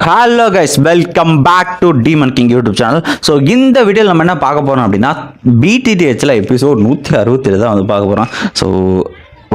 Hello guys, welcome back to Demon King YouTube channel. So இந்த வீடியோவில் நம்ம என்ன பார்க்க போகிறோம் அப்படின்னா, பிடிடிஹெச்சில் எபிசோட் 167 தான் வந்து பார்க்க போகிறோம். ஸோ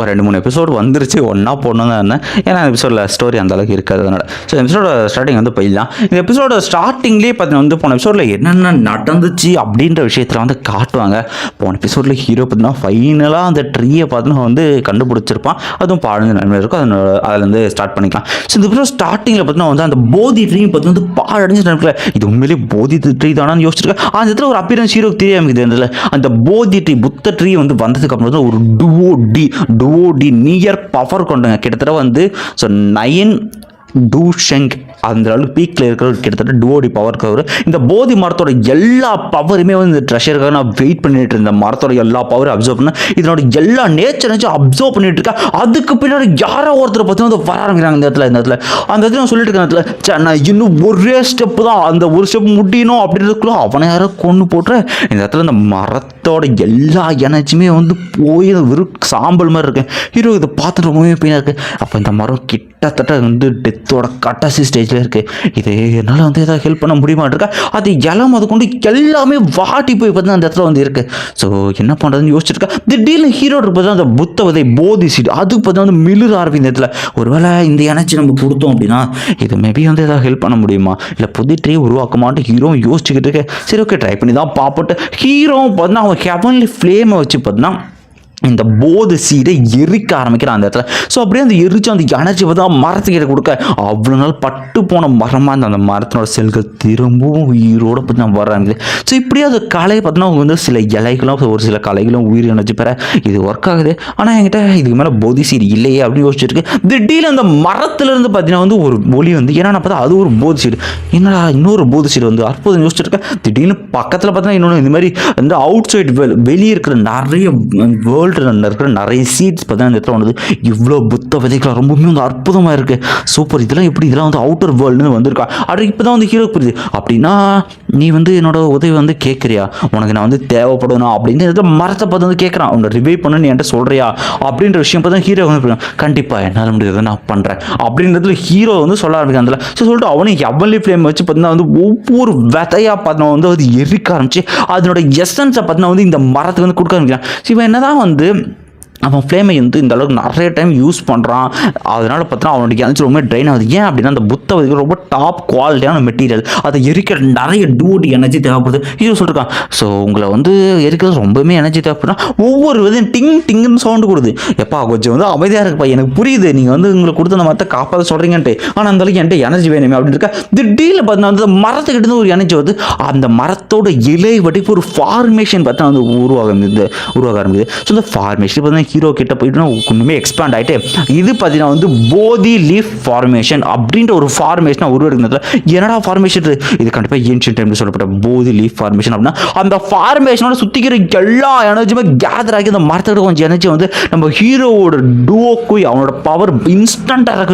ஒரு 2-3 எபிசோடு வந்துருச்சு, ஒன்றா போடணும் தான் இருந்தேன். ஏன்னா எபிசோடில் ஸ்டோரி அந்தளவுக்கு இருக்காது. அதனால் ஸோ எபிசோட ஸ்டார்டிங் வந்து போயிடலாம். இந்த எபிசோட ஸ்டார்டிங்லேயே பார்த்தீங்கன்னா வந்து போன எபிசோடில் என்னென்ன நடந்துச்சு அப்படின்ற விஷயத்தில் வந்து காட்டுவாங்க. போன எபிசோடில் ஹீரோ பார்த்தீங்கன்னா ஃபைனலாக அந்த ட்ரீயை பார்த்தீங்கன்னா வந்து கண்டுபிடிச்சிருப்பான். அதுவும் பாடுங்க நன்மை இருக்கும். அதுலேருந்து ஸ்டார்ட் பண்ணிக்கலாம். ஸோ இந்த எபிசோட் ஸ்டார்டிங்கில் பார்த்தீங்கன்னா வந்து அந்த போதி ட்ரீ பார்த்தீங்கன்னா வந்து பாடடைஞ்சு நினைக்கல, இது உண்மையிலேயே போதி ட்ரீ தானான்னு யோசிச்சிருக்கேன். அந்த இடத்துல ஒரு அப்பியரன்ஸ் ஹீரோக்கு தெரியாமல் இது அந்த போதி ட்ரீ புத்த ட்ரீ வந்து வந்ததுக்கு அப்புறம் தான் ஒரு டுவோடி நியர் பவர் கொண்டங்க. கிட்டத்தட்ட வந்து ஸோ 9 டூஷெங் அந்த அளவுக்கு பீக்கில் இருக்கிற கிட்டத்தட்ட டுவோடி பவர் கவர். இந்த போதி மரத்தோட எல்லா பவருமே வந்து இந்த ட்ரெஷருக்காக நான் வெயிட் பண்ணிட்டு இருந்தேன். மரத்தோட எல்லா பவரும் அப்சர்வ் பண்ண, இதனோட எல்லா நேச்சர் அப்சர்வ் பண்ணிட்டு இருக்கேன். அதுக்கு பின்னாடி யாரோ ஒருத்தர் பார்த்தீங்கன்னா வந்து வர ஆரம்பிக்கிறாங்க. இந்த இடத்துல நான் சொல்லிட்டு இருக்கேன், இடத்துல நான் இன்னும் ஒரே ஸ்டெப்பு தான், அந்த ஒரு ஸ்டெப் முடியணும் அப்படின்றதுக்குள்ள அவனை யாரோ கொண்டு போட்டுற. இந்த இடத்துல இந்த மரத்தோட எல்லா எனர்ஜியுமே வந்து போய் வெறும் சாம்பல் மாதிரி இருக்கேன். ஹீரோ இதை பார்த்துட்டு ரொம்பவே பெயினாக இருக்கு. அப்போ இந்த மரம் கிட்டத்தட்ட வந்து டெத்தோட கட்டாசி ஸ்டேஜில் இருக்கு. இது என்னால் வந்து ஏதாவது ஹெல்ப் பண்ண முடியுமாட்டிருக்கா. அது இலம் அது கொண்டு எல்லாமே வாட்டி போய் பார்த்தீங்கன்னா அந்த இடத்துல வந்து இருக்கு. ஸோ என்ன பண்ணுறதுன்னு யோசிச்சிருக்கா. திடீர்னு ஹீரோ பார்த்தா அந்த புத்த விதை போதி சீடு அதுக்கு பார்த்தா வந்து மிளு ஆரம்பி. இந்த இடத்துல ஒருவேளை இந்த எனர்ஜி நம்ம கொடுத்தோம் அப்படின்னா இது மேபி வந்து ஏதாவது ஹெல்ப் பண்ண முடியுமா, இல்லை புது ட்ரீ உருவாக்குமான்ட்டு ஹீரோ யோசிச்சுக்கிட்டு இருக்கேன். சரி ஓகே, ட்ரை பண்ணி தான் பார்ப்போட்டு ஹீரோ பார்த்தீங்கன்னா அவன் ஹெவன்லி ஃப்ளேமை வச்சு பார்த்தீங்கன்னா இந்த போது சீடை எரிக்க ஆரம்பிக்கிறான் அந்த இடத்துல. ஸோ அப்படியே அந்த எரிச்சு அந்த எனர்ஜி வந்து மரத்துக்கிட்ட கொடுக்க அவ்வளோ நாள் பட்டு போன மரமாக இருந்த அந்த மரத்தினோட செல்கள் திரும்பவும் உயிரோடு பற்றி நான் வர்றாங்க. ஸோ இப்படியே அது கலையை பார்த்தீங்கன்னா வந்து சில இலைகளும் ஒரு சில கலைகளும் உயிர் எனர்ஜி பெற இது ஒர்க் ஆகுது. ஆனால் என்கிட்ட இதுக்கு மேலே போதி சீடு இல்லையே அப்படின்னு யோசிச்சிருக்கு. திடீர்னு அந்த மரத்துலேருந்து பார்த்தீங்கன்னா வந்து ஒரு ஒளி வந்து என்னென்ன பார்த்தா அது ஒரு போதி சீடு. என்னடா இன்னொரு போதி சீடு வந்து அற்புதம் யோசிச்சிருக்கேன். திடீர்னு பக்கத்தில் பார்த்தீங்கன்னா இன்னொன்று இந்த மாதிரி இந்த அவுட் சைடு வெளியே இருக்கிற நிறைய வேர்ல்டு இருக்கிற நிறைய சீட்ஸ் பார்த்தா இந்த இடத்துல வந்தது. இவ்வளோ புத்த விதைகள் ரொம்பவுமே வந்து அற்புதமாக இருக்குது. சூப்பர், இதெல்லாம் எப்படி இதெல்லாம் வந்து அவுட்டர் வேர்ல்டுன்னு வந்திருக்கா. அப்படி இப்போ தான் வந்து ஹீரோ புரியுது. அப்படின்னா நீ வந்து என்னோட உதவி வந்து கேட்குறியா, உனக்கு நான் வந்து தேவைப்படணும் அப்படின்னு இதில் மரத்தை பார்த்து வந்து கேட்குறான். உன்னை ரிவைவ் பண்ணுன்னு என்கிட்ட சொல்கிறியா அப்படின்ற விஷயம் பார்த்தா ஹீரோ வந்து கண்டிப்பாக என்னால் முடியாது நான் பண்ணுறேன் அப்படின்றதுல ஹீரோ வந்து சொல்ல ஆரம்பிக்கிறான் அதில். ஸோ சொல்லிட்டு அவனையும் எவ்வளோ ஃப்ளேம் வச்சு பார்த்தீங்கன்னா வந்து ஒவ்வொரு விதையாக பார்த்தா வந்து அது எரிக்க ஆரம்பிச்சு அதனோட எசன்ஸை பார்த்தீங்கன்னா வந்து இந்த மரத்துக்கு வந்து கொடுக்க ஆரம்பிக்கிறான். ஸோ இவன் என்ன தான் வந்து அவன் ஃப்ளேமை வந்து இந்த அளவுக்கு நிறைய டைம் யூஸ் பண்ணுறான். அதனால் பார்த்தா அவனுடைய எனர்ஜி ரொம்ப ட்ரெயின் ஆகுது. ஏன் அப்படின்னா அந்த புத்த வந்து ரொம்ப டாப் குவாலிட்டியான மெட்டீரியல், அதை எரிக்கிற நிறைய டூடி எனர்ஜி தேவைப்படுது. ஹீரோ சொல்லிருக்கான். ஸோ உங்களை வந்து எரிக்கிறது ரொம்பவுமே எனர்ஜி தேவைப்படுறா. ஒவ்வொரு விதையும் டிங் டிங்குன்னு சவுண்டு கொடுக்குது. எப்பா கொஞ்சம் வந்து அமைதியாக இருக்குப்பா, எனக்கு புரியுது நீங்கள் வந்து உங்களுக்கு கொடுத்த அந்த மரத்தை காப்பாற்ற சொல்கிறீங்கன்ட்டு, ஆனால் அந்த அளவுக்கு என்கிட்ட எனர்ஜி வேணுமே அப்படின்னு இருக்கா. திடீர்னு பார்த்தீங்கன்னா வந்து மரத்துக்கிட்ட ஒரு எனர்ஜி வந்து அந்த மரத்தோட இலை வடிப்பு ஒரு ஃபார்மேஷன் பார்த்தா வந்து உருவாக ஆரம்பிக்குது. ஸோ இந்த ஃபார்மேஷன் பார்த்தீங்கன்னா ஹீரோ கிட்ட போயிட்டு ஒன்றுமே எக்ஸ்பேண்ட் ஆகிட்டு இது பார்த்தீங்கன்னா வந்து போதி லீஃப் ஃபார்மேஷன் அப்படின்ற ஒரு ஃபார்மேஷனாக உருவெடுக்கிறது. என்னடா ஃபார்மேஷன் இது? கண்டிப்பாக ஏன்ஷியன்ட் டைம்ல சொல்லப்பட்ட போதி லீஃப் ஃபார்மேஷன் அப்படின்னா அந்த ஃபார்மேஷனோட சுற்றிக்கிற எல்லா எனர்ஜியுமே கேதர் ஆகி அந்த மரத்தோட கொஞ்சம் எனர்ஜி வந்து நம்ம ஹீரோவோட டூவோக்கு அவனோட பவர் இன்ஸ்டன்ட்டாக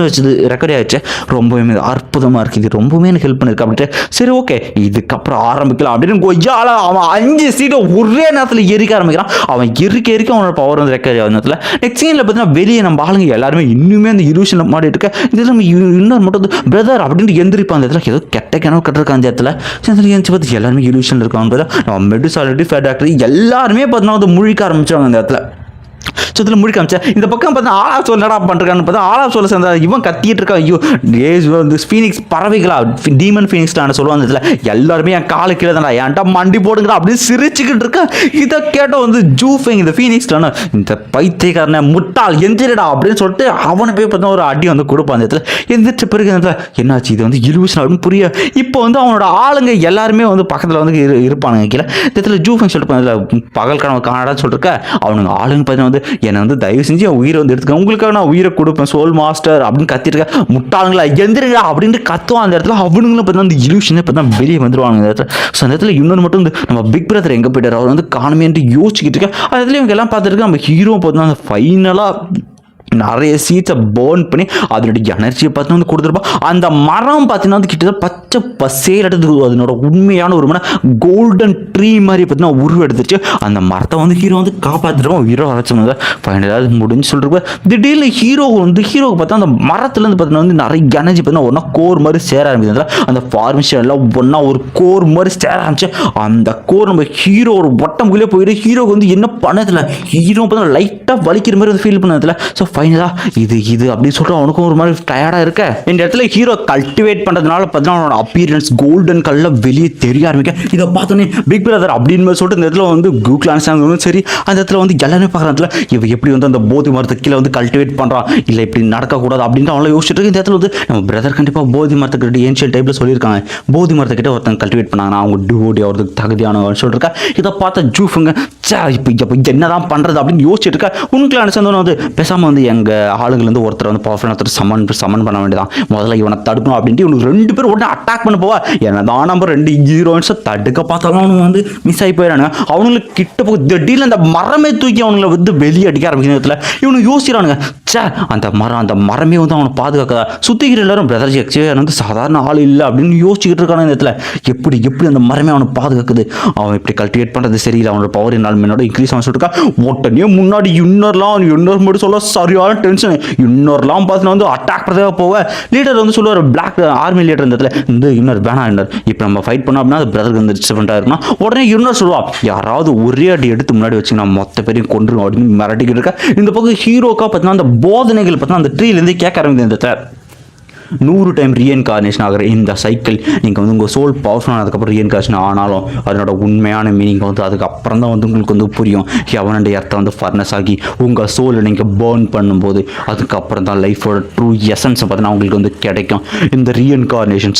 ரெக்கவரி ஆகிடுச்சு. ரொம்பவுமே அற்புதமாக இருக்குது. இது ரொம்பவுமே எனக்கு ஹெல்ப் பண்ணிருக்கு அப்படின்ட்டு சரி ஓகே இதுக்கப்புறம் ஆரம்பிக்கலாம் அப்படின்னு கொய்யால அவன் 5 சீட்டை ஒரே நேரத்தில் எரிக்க ஆரம்பிக்கிறான். அவன் எரிக்க அவனோட பவர் வந்து ரெக்கவரி ஆகுது. நெக்ஸ்ட் சீன்ல பார்த்தீங்கன்னா வெளியே நம்ம ஆளுங்க எல்லாருமே இன்னுமே அந்த இலூஷன்ல மாடி இருக்க. இதில் நம்ம இன்னொரு மட்டும் பிரதர் அப்படின்ட்டு எந்திரிப்பான். அந்த இடத்துல ஏதோ கெட்ட கிணவு கட்டிருக்கான். அந்த இடத்துல எந்திரிச்சு பார்த்து எல்லாருமே இலூஷன்ல இருக்காங்க. நம்ம மெடுசாலிட்டி ஃபேட் டாக்டர் எல்லாருமே பார்த்தீங்கன்னா வந்து முழிக்க ஆரம்பிச்சாங்க அந்த இடத்துல. ஸோ இதில் முடி காமிச்சா இந்த பக்கம் பார்த்தா ஆலா சோல் நடா பண்ணுறான்னு பார்த்தா ஆலா சோலை சேர்ந்தா இவன் கத்திட்டு இருக்கா. ஐயோ வந்து ஃபீனிக்ஸ் பறவைகளா டீமன் ஃபீனிக்ஸ்டான சொல்லுவாங்க. இதில் எல்லாருமே என் காலு கீழே தானே ஏன்டா மண்டி போடுங்கடா அப்படின்னு சிரிச்சுக்கிட்டு இருக்கா. இதை கேட்டால் வந்து ஜூஃபேங் இந்த ஃபீனிக்ஸ்டான இந்த பைத்தியக்காரனை முட்டாள் எந்திரடா அப்படின்னு சொல்லிட்டு அவனை போய் பார்த்தா ஒரு அடி வந்து கொடுப்பான். அந்த இடத்துல எந்திரிச்ச பிறகு அந்த என்னாச்சு இது வந்து இலூஷன் அப்படின்னு புரிய. இப்போ வந்து அவனோட ஆளுங்க எல்லாருமே வந்து பக்கத்தில் வந்து இருப்பானுங்க கீழே. இந்த இடத்துல ஜூஃபேங் சொல்லிட்டு இதில் பகல் கனவு காணடான்னு சொல்லிருக்க. அவனுங்க ஆளுங்க பார்த்தீங்கன்னா வந்து என்னை வந்து தயவு செஞ்சு என் உயிரை வந்து எடுத்துக்க, உங்களுக்காக நான் உயிரை கொடுப்பேன் சோல் மாஸ்டர் அப்படின்னு கத்திருக்க. முட்டாளுங்களா எந்திரிங்களா அப்படின்ட்டு கத்துவான். அந்த இடத்துல அவனுங்களும் பார்த்தா அந்த இலூஷனே பார்த்தா வெளியே வந்துடுவாங்க அந்த இடத்துல. ஸோ அந்த இடத்துல இன்னொரு மட்டும் வந்து நம்ம பிக் பிரதர் எங்கே போயிட்டார், அவர் வந்து காணுமேன்ட்டு யோசிச்சுக்கிட்டு இருக்கேன். அந்த இடத்துல இவங்க எல்லாம் பார்த்துருக்கு. நம்ம ஹீரோ பார்த்தா ஃபைனலாக நிறைய சீட்ஸை பேர்ன் பண்ணி அதனுடைய எனர்ஜியை பார்த்து வந்து கொடுத்துருப்பா. அந்த மரம் பார்த்தீங்கன்னா வந்து கிட்டத்தட்ட பச்சை பசேல் எடுத்து அதனோட உண்மையான ஒரு கோல்டன் ட்ரீ மாதிரி பார்த்தீங்கன்னா உருவெடுத்துச்சு. அந்த மரத்தை வந்து ஹீரோ வந்து காப்பாற்றிடுவோம். ஹீரோ வரைச்சோம் ஃபைனலாக முடிஞ்சு சொல்லிருப்பேன். திடீர்னு ஹீரோவுக்கு பார்த்தா அந்த மரத்துலேருந்து பார்த்தீங்கன்னா வந்து நிறைய எனர்ஜி பார்த்தீங்கன்னா ஒன்றா கோர் மாதிரி சேர ஆரம்பிச்சதுல அந்த ஃபார்மேஷன் எல்லாம் ஒன்றா ஒரு கோர் மாதிரி சேர ஆரம்பிச்சு. அந்த கோர் நம்ம ஹீரோ ஒரு வட்டம்குள்ளே போயிட்டு ஹீரோக்கு வந்து என்ன பண்ணதில்ல, ஹீரோ பார்த்தா லைட்டாக வலிக்கிற மாதிரி வந்து ஃபீல் பண்ணதில்ல. ஸோ ஃபைனலாக இது அப்படின்னு சொல்லிட்டு அவனுக்கும் ஒரு மாதிரி டயர்டாக இருக்க. இந்த இடத்துல ஹீரோ கல்டிவேட் பண்ணுறதுனால பார்த்தீங்கன்னா அவனோட அப்பியரன்ஸ் கோல்டன் கல்லில் வெளியே தெரிய ஆரம்பிக்க. இதை பார்த்தோன்னே பிக் பிரதர் அப்படின்னு சொல்லிட்டு இந்த இடத்துல வந்து கூகுளான சரி அந்த இடத்துல வந்து எல்லாருமே பார்க்குறதுல இவன் எப்படி வந்து அந்த போதி மரத்துக்கு கீழே வந்து கல்டிவேட் பண்ணுறான், இல்லை இப்படி நடக்கக்கூடாது அப்படின்னு அவங்கள யோசிச்சுட்டு இந்த இடத்துல வந்து நம்ம பிரதர் கண்டிப்பாக போதி மரத்துக்கிட்ட ஏன்ஷியல் டைப்பில் சொல்லியிருக்காங்க, போதி மரத்துக்கிட்ட ஒருத்தங்க கல்டிவேட் பண்ணாங்கன்னா அவங்க டிவோடி அவருக்கு தகுதியானவன்னு சொல்லியிருக்கா. இதை பார்த்தா ஜூஃபுங்க இப்போ என்னதான் பண்ணுறது அப்படின்னு யோசிச்சுட்டு இருக்கா. உனக்குலாம் சேர்ந்து வந்து பேசாமல் வந்து எங்கள் ஆளுங்கள்லேருந்து ஒருத்தர் வந்து பவர்ஃபுல்லான ஒருத்தர் சமன் பண்ண வேண்டியதான், முதல்ல இவனை தடுக்கணும் அப்படின்ட்டு இவனுக்கு 2 பேர் உடனே அட்டாக் பண்ண போவா. என்னதான் நம்ம 2 ஹீரோயின்ஸை தடுக்க பார்த்தாலும் அவனுக்கு வந்து மிஸ் ஆகி போயிடானுங்க. அவனுங்களுக்கு கிட்ட போய் திடீர்னு அந்த மரமே தூக்கி அவனுங்களை வந்து வெளியே அடிக்க ஆரம்பிக்கிற நேரத்தில் இவனுக்கு யோசிக்கிறானுங்க, அந்த மரமே வந்து அவனை பாதுகாக்கதா. சுத்திக்கிற எல்லாரும் பிரதர் ஜெக்ஸே வந்து சாதாரண ஆள் இல்லை அப்படின்னு யோசிச்சுக்கிட்டு இருக்கான இந்த இடத்துல எப்படி அந்த மரமே அவனை பாதுகாக்குது. அவன் இப்படி கல்டிவேட் பண்ணுறது சரியில்லை, அவனோட பவர் என்னால் என்னோட இன்க்ரீஸ் அவன் சொல்லிருக்கா. உடனே முன்னாடி இன்னொரு மட்டும் சொல்ல சரியான டென்ஷன். இன்னொருலாம் பார்த்து வந்து அட்டாக் பண்ணுறதுக்காக போக லீடர் வந்து சொல்லுவார், பிளாக் ஆர்மி லீடர் இந்த இடத்துல இந்த இன்னொரு வேணா இப்போ நம்ம ஃபைட் பண்ணோம் அப்படின்னா அது பிரதருக்கு வந்து டிஸ்டர்பண்டாக இருக்கணும். உடனே இன்னொரு சொல்லுவா, யாராவது ஒரே அடி எடுத்து முன்னாடி வச்சு நான் மொத்த பேரையும் கொண்டுருவோம் அப்படின்னு மிரட்டிக்கிட்டு இருக்கா. இந்த பக்கம் ஹீரோக்கா பார்த்தீங்கன்னா அந்த போதனைகள் பார்த்தீங்கன்னா அந்த ட்ரீலேருந்து கேட்க ஆரம்பிக்குது. இந்த 100 டைம் ரீஎன்கார்னேஷன் ஆகிற இந்த சைக்கிள் நீங்கள் வந்து உங்கள் சோல் பவர்ஃபுல் ஆனதுக்கப்புறம் ரீஎன்கார்னேஷன் ஆனாலும் அதனோட உண்மையான மீனிங் வந்து அதுக்கப்புறம் தான் வந்து உங்களுக்கு வந்து புரியும். எவனோட இடத்த வந்து ஃபர்னஸ் ஆகி உங்கள் சோலை நீங்கள் பேர்ன் பண்ணும்போது அதுக்கப்புறம் தான் லைஃபோட ட்ரூ எசன்ஸை பார்த்தீங்கன்னா உங்களுக்கு வந்து கிடைக்கும். இந்த ரீஎன்கார்னேஷன்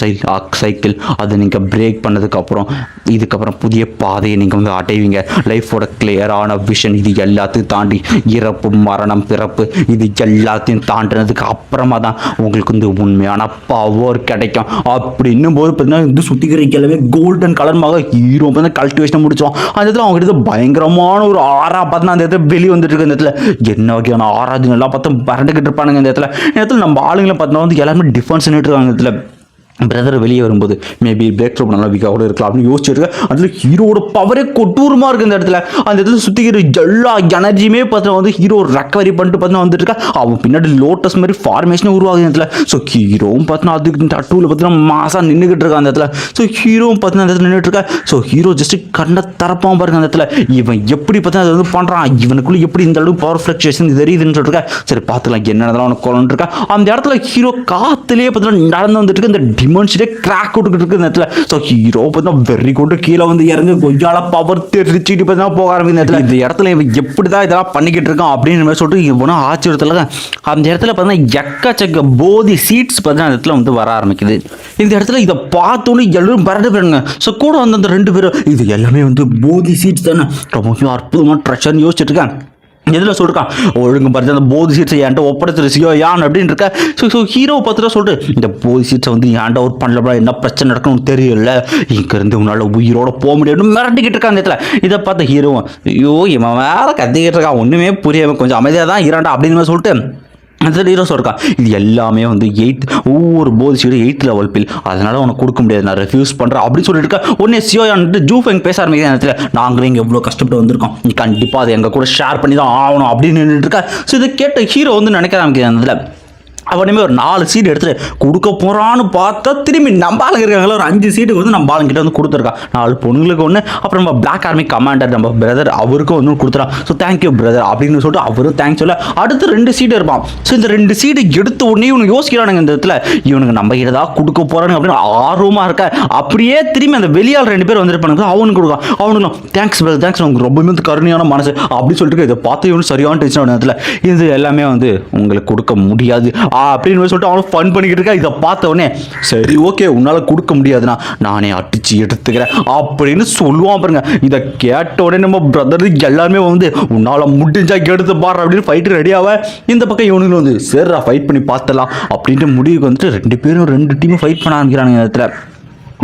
சைக்கிள் அதை நீங்கள் பிரேக் பண்ணதுக்கப்புறம் இதுக்கப்புறம் புதிய பாதையை நீங்கள் வந்து அடைவீங்க. லைஃபோட கிளியரான விஷன் இது எல்லாத்தையும் தாண்டி இறப்பு மரணம் பிறப்பு இது எல்லாத்தையும் தாண்டினதுக்கு அப்புறமா தான் உங்களுக்கு வந்து உண்மையான பவர் கிடைக்கும். அப்படின்னும் போது பார்த்தீங்கன்னா இந்த சுத்திக்கிற எல்லாமே கோல்டன் கலர்மாக ஹீரோ வந்து கல்டிவேஷன் முடிச்சோம். அந்த இடத்துல அவங்க கிட்ட பயங்கரமான ஒரு ஆறா பார்த்தா அந்த இடத்துல வெளியே வந்துட்டு இருக்கு. இந்த இடத்துல என்ன வகையான ஆராதனை எல்லாம் பார்த்தா பரண்டுக்கிட்டு இருப்பானுங்க. இந்த இடத்துல நம்ம ஆளுங்களை பார்த்தோம்னா வந்து எல்லாருமே டிஃபென்ஸ் இருக்காங்க. இந்த இடத்துல பிரதர் வெளியே வரும்போது மேபி பிரேக் த்ரூ நல்லா வீக்காக கூட இருக்கலாம் அப்படின்னு யோசிச்சிருக்க. அதில் ஹீரோட பவரே கொட்டூரமாக இருக்குது. இந்த இடத்துல சுற்றிக்கிற எல்லா எனர்ஜியுமே பார்த்தா வந்து ஹீரோ ரெக்கவரி பண்ணிட்டு பார்த்தா வந்துட்டு இருக்கா. அவன் பின்னாடி லோட்டஸ் மாதிரி ஃபார்மேஷனே உருவாகுது. இந்த இடத்துல ஸோ ஹீரோவும் பார்த்தீங்கன்னா அதுக்கு டூவில் பார்த்தீங்கன்னா மாசாக நின்றுக்கிட்டு இருக்கா. அந்த இடத்துல ஸோ ஹீரோவும் பார்த்தீங்கன்னா அந்த இடத்துல நின்றுட்டு இருக்கா. ஸோ ஹீரோ ஜஸ்ட் கண்ணை தரப்பாக பாருங்க. அந்த இடத்துல இவன் எப்படி பார்த்தா அதை வந்து பண்ணுறான், இவனுக்குள்ளே எப்படி இந்த அளவுக்கு பவர் ஃப்ளக்சுவேஷன் தெரியுதுன்னு சொல்லிருக்கா. சரி பார்த்துக்கலாம் என்னென்னதான் அவனுக்கு கொண்டு இருக்கா. அந்த இடத்துல ஹீரோ காற்றுலேயே பார்த்தீங்கன்னா நடந்து வந்துட்டு இருக்கு. இந்த டிமென்ஷனே கிராக் விட்டுக்கிட்டு இருக்கு இந்த இடத்துல. ஸோ ஹீரோ பார்த்தீங்கன்னா வெறி கொண்டு கீழே வந்து இறங்க கொய்யால பவர் தெரிச்சுட்டு பார்த்தீங்கன்னா போக ஆரம்பிக்கும். இந்த இடத்துல இவன் எப்படி தான் இதெல்லாம் பண்ணிக்கிட்டு இருக்கான் அப்படின்னு சொல்லிட்டு இவனா ஆச்சரியத்தில் அந்த இடத்துல பார்த்தீங்கன்னா எக்கச்சக்க போதி சீட்ஸ் பார்த்தீங்கன்னா அந்த இடத்துல வந்து வர ஆரம்பிக்குது. இந்த இடத்துல இதை பார்த்தோன்னு எல்லாரும் பரண்டு போயிடுங்க. ஸோ கூட வந்து அந்த 2 பேரும் இது எல்லாமே வந்து போதி சீட்ஸ் தானே, ரொம்ப அற்புதமான ட்ரெஷர்னு யோசிச்சுட்டு இருக்கேன். எதில் சொல்லிருக்கான் ஒழுங்கு பார்த்து அந்த போதி சீட்ஸை என்கிட்ட ஒப்படைச்சிருச்சியோ யான் அப்படின்னு இருக்கா. ஸோ ஹீரோ பார்த்துட்டு சொல்லிட்டு இந்த போதி சீட்ஸை வந்து என்கிட்ட ஒரு பண்ணல என்ன பிரச்சனை நடக்கணும்னு தெரியல, இங்கேருந்து உன்னால் உயிரோட போக முடியாதுன்னு மிரட்டிக்கிட்டு இருக்கான். அந்த இடத்துல இதை பார்த்த ஹீரோ ஐயோ இவன் வேற கத்திக்கிட்டு இருக்கான், ஒன்றுமே புரியாமல் கொஞ்சம் அமைதியாக தான் இராண்டா அப்படின்னு சொல்லிட்டு அந்த ஹீரோஸ் இருக்கா. இது எல்லாமே வந்து ஒவ்வொரு போதி சீடு 8th லெவல் பில், அதனால உனக்கு கொடுக்க முடியாது, நான் ரெஃப்யூஸ் பண்ணுறேன் அப்படின்னு சொல்லிட்டு இருக்கா. உடனே சியோயான்ட்டு ஜூஃபெங் பேச ஆரம்பிக்கிற நேரத்தில் நாங்களே இங்கே எவ்வளோ கஷ்டப்பட்டு வந்திருக்கோம், நீ கண்டிப்பாக அதை எங்கள் கூட ஷேர் பண்ணி தான் ஆகணும் அப்படின்னு நின்றுட்டு இருக்கா. ஸோ இதை கேட்ட ஹீரோ வந்து நினைக்க ஆரம்பிக்கிறேன். அதில் அவனுமே ஒரு 4 சீட் எடுத்துட்டு கொடுக்க போகிறான்னு பார்த்தா திரும்பி நம்ம ஆளுங்க இருக்காங்களா ஒரு 5 சீட்டுக்கு வந்து நம்ம ஆளுங்கிட்ட வந்து கொடுத்துருக்கான். 4 பொண்ணுங்களுக்கு ஒன்று, அப்புறம் நம்ம பிளாக் ஆர்மி கமாண்டர் நம்ம பிரதர் அவருக்கும் வந்து கொடுத்துறான். ஸோ தேங்க்யூ பிரதர் அப்படின்னு சொல்லிட்டு அவரும் தேங்க்ஸ் சொல்ல அடுத்து 2 சீட் இருப்பான். ஸோ இந்த 2 சீட்டு எடுத்த உடனே இவனுக்கு யோசிக்கிறானுங்க. இந்த இடத்துல இவனுக்கு நம்ம ஏதாவது கொடுக்க போகிறானுங்க அப்படின்னு ஆர்வமாக இருக்கா. அப்படியே திரும்பி அந்த வெளியால் 2 பேர் வந்துருப்பானுங்க. அவனுக்கு கொடுக்கலாம். அவனுக்கும் தேங்க்ஸ் பிரதர் தேங்க்ஸ், உங்களுக்கு ரொம்பவே வந்து கருணையான மனசு அப்படின்னு சொல்லிட்டு இதை பார்த்து இவனு சரியான டென்ஷன் இடத்துல இது எல்லாமே வந்து உங்களுக்கு கொடுக்க முடியாது அப்படின்னு சொல்லிட்டு அவனும் ஃபன் பண்ணிக்கிட்டு இருக்கா. இதை பார்த்த உடனே சரி ஓகே உன்னால் கொடுக்க முடியாதுன்னா நானே அடிச்சு எடுத்துக்கிறேன் அப்படின்னு சொல்லுவான் பாருங்க. இதை கேட்ட உடனே நம்ம பிரதர் எல்லாருமே வந்து உன்னால் முடிஞ்சா எடுத்து பாடுற அப்படின்னு ஃபைட்டு ரெடியாவ இந்த பக்கம் இவனுங்களும் வந்து சரிடா ஃபைட் பண்ணி பார்த்தலாம் அப்படின்ட்டு முடிவுக்கு வந்துட்டு 2 பேரும் 2 டீமும் ஃபைட் பண்ண ஆரம்பிக்கிறானுங்க. இடத்துல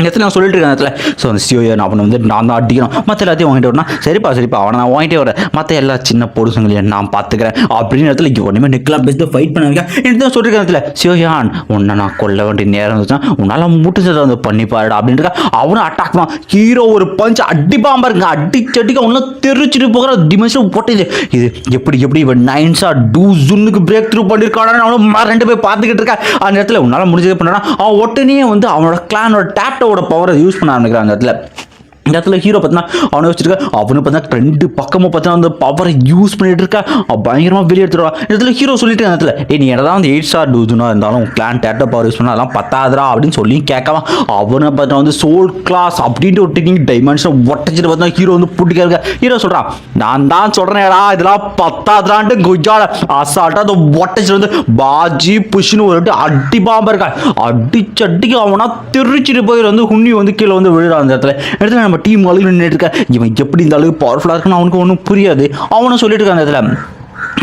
இடத்துல நான் சொல்லிட்டு இருக்கேன் இடத்துல. ஸோ அந்த சியோயன் அவனை வந்து நான் தான் அடிக்கணும், மற்ற எல்லாத்தையும் வாங்கிட்டு வரணும். சரிப்பா அவனை நான் வாங்கிட்டே வரேன், மற்ற எல்லா சின்ன பொடுசுங்களையும் நான் பார்த்துக்கிறேன் அப்படின்னு இடத்துல ஒன்றுமே நிற்கலாம் பெஸ்ட்டு ஃபைட் பண்ண வைக்க எனக்கு தான் சொல்லியிருக்கேன் இடத்துல. சியோயான் உன்னை நான் கொல்ல வேண்டிய நேரம் இருந்துச்சுன்னா உன்னால் முடிச்சதை வந்து பண்ணி பாருடா அப்படின்ட்டு அவனும் அட்டாக் பண்ணான். ஹீரோ ஒரு பஞ்ச் அடிப்பான் பாருங்க, அடிச்சடிக்க ஒன்றும் தெரிச்சுட்டு போகிற டிமென்ஷன் போட்டுது. இது எப்படி இவன் நைன்ஸா டூசுன்னுக்கு பிரேக் த்ரூ பண்ணியிருக்காடான்னு அவனும் ரெண்டு போய் பார்த்துக்கிட்டு இருக்கா. அந்த இடத்துல உன்னால் முடிஞ்சது பண்ணா அவன் உடனே வந்து அவனோட கிளானோட டேப்டோட பவரை யூஸ் பண்ண ஆரம்பிக்கிறான். அந்த இடத்துல ஹீரோ பார்த்தீங்கன்னா அவனை வச்சுருக்க அவனு பார்த்தீங்கன்னா 2 பக்கமும் பார்த்தீங்கன்னா அந்த பவரை யூஸ் பண்ணிட்டு இருக்கா, பயங்கரமாக வெளியே எடுத்துருவான். இடத்துல ஹீரோ சொல்லிட்டு இடத்துல நீ என்னதான் வந்து 8 ஸ்டார் டூஜுனா இருந்தாலும் கிளான் டேட்டோ பவர் யூஸ் பண்ணால் அதெல்லாம் பத்தாதரா அப்படின்னு சொல்லி கேட்கலாம். அவனை பார்த்தா வந்து சோல் கிளாஸ் அப்படின்ட்டு ஒரு டெக்னிக் டைமென்ஷன் ஒட்டச்சிட்டு பார்த்தா ஹீரோ வந்து பிடிக்க ஹீரோ சொல்கிறான், நான் தான் சொல்கிறேன்டா இதெல்லாம் பத்தாதரான்ட்டு குஜால அசால்ட்டாக அந்த ஒட்டச்சிட்டு வந்து பாஜி புஷ்னு ஒரு அடிப்பாம்பா இருக்கா, அடிச்சடிக்கு அவனா தெரிச்சிட்டு போய் வந்து உண்ணி வந்து கீழே வந்து விழுறான். அந்த இடத்துல நம்ம டீம் அளவு நின்றுட்டு இருக்க, இவன் எப்படி இந்த அளவுக்கு பவர்ஃபுல்லாக இருக்குன்னு அவனுக்கு ஒன்றும் புரியாது. அவனும் சொல்லிட்டு இருக்கான் அந்த இதில்.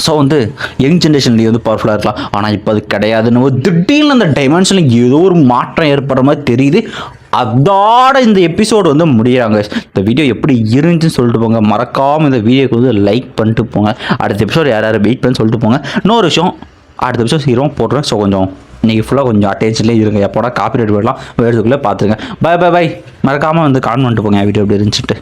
ஸோ வந்து யங் ஜென்ரேஷன்லேயே வந்து பவர்ஃபுல்லாக இருக்கலாம், ஆனால் இப்போ அது கிடையாதுன்னு திடீர்னு அந்த டைமென்ஷனில் ஏதோ ஒரு மாற்றம் ஏற்படுற மாதிரி தெரியுது. அதோட இந்த எபிசோடு வந்து முடிகிறாங்க. இந்த வீடியோ எப்படி இருந்துச்சுன்னு சொல்லிட்டு போங்க, மறக்காமல் இந்த வீடியோக்கு வந்து லைக் பண்ணிட்டு போங்க. அடுத்த எபிசோடு யார் வெயிட் பண்ணி சொல்லிட்டு போங்க. இன்னொரு விஷயம், அடுத்த எபிசோட் ஹீரோ போடுறேன். ஸோ கொஞ்சம் இன்றைக்கி ஃபுல்லாக கொஞ்சம் அட்டென்ஷன்லேயே இருங்க, எப்போடா காப்பி ரைட் வரலாம் வேடுக்குள்ளே பார்த்துருங்க. பை மறக்காமல் வந்து கான் பண்ணிட்டு போங்க வீடியோ எப்படி இருந்துச்சுட்டு.